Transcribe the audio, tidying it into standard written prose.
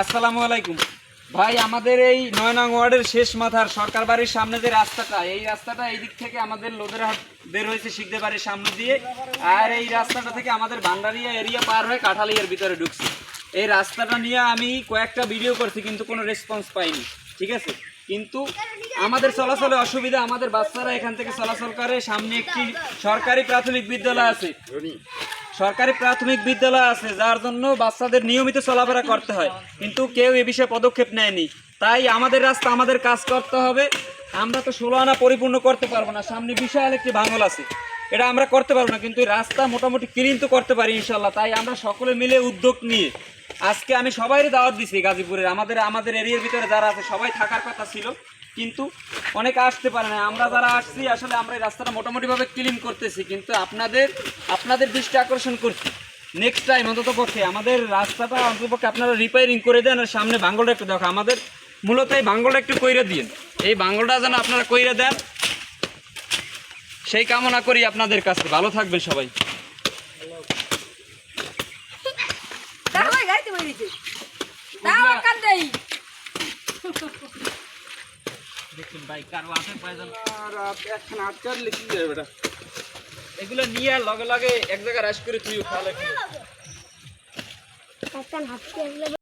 আসসালামু আলাইকুম ভাই, আমাদের এই ৯ নং ওয়ার্ডের শেষ মাথার সরকার বাড়ির সামনে যে রাস্তাটা, এই রাস্তাটা এই দিক থেকে আমাদের লোদের হাট বের হয়েছে শিখদে বাড়ির সামনে দিয়ে, আর এই রাস্তাটা থেকে আমাদের ভান্ডারিয়া এরিয়া পার হয়ে কাঁঠালিয়ার ভিতরে ঢুকছে। এই রাস্তাটা নিয়ে আমি কয়েকটা ভিডিও করছি কিন্তু কোনো রেসপন্স পাইনি, ঠিক আছে। কিন্তু আমাদের চলাচলে অসুবিধা, আমাদের বাচ্চারা এখান থেকে চলাচল করে। সামনে একটি সরকারি প্রাথমিক বিদ্যালয় আছে, যার জন্য বাচ্চাদের নিয়মিত চলাফেরা করতে হয়, কিন্তু কেউ এ বিষয়ে পদক্ষেপ নেয়নি। তাই আমাদের রাস্তা আমাদের কাজ করতে হবে। আমরা তো 16 আনা পরিপূর্ণ করতে পারবো না, সামনে বিশাল একটি ভাঙল আছে, এটা আমরা করতে পারবো না, কিন্তু রাস্তা মোটামুটি ক্লিন তো করতে পারি ইনশাল্লাহ। তাই আমরা সকলে মিলে উদ্যোগ নিয়ে আজকে আমি সবাইকে দাওয়াত দিছি। গাজীপুরের আমাদের এরিয়ার ভিতরে যারা আছে সবাই থাকার কথা ছিল, কিন্তু অনেকে আসতে পারে না। আমরা যারা আসছি আসলে আমরা এই রাস্তাটা মোটামুটিভাবে ক্লিন করতেছি, কিন্তু আপনাদের দৃষ্টি আকর্ষণ করছি নেক্সট টাইম অন্তত পক্ষে আমাদের রাস্তাটা অন্তত পক্ষে আপনারা রিপেয়ারিং করে দেন। আর সামনে ভাঙলটা একটু দেখো, আমাদের মূলত এই ভাঙলটা একটু কইরে দিন, এই ভাঙলটা যেন আপনারা কইরে দেন, সেই কামনা করি আপনাদের কাছে। ভালো থাকবেন সবাই। দেখুন ভাই, কারো আছে প্রয়োজন এগুলো নিয়ে লগে লগে এক জায়গায় রাশ করে তুই খাওয়া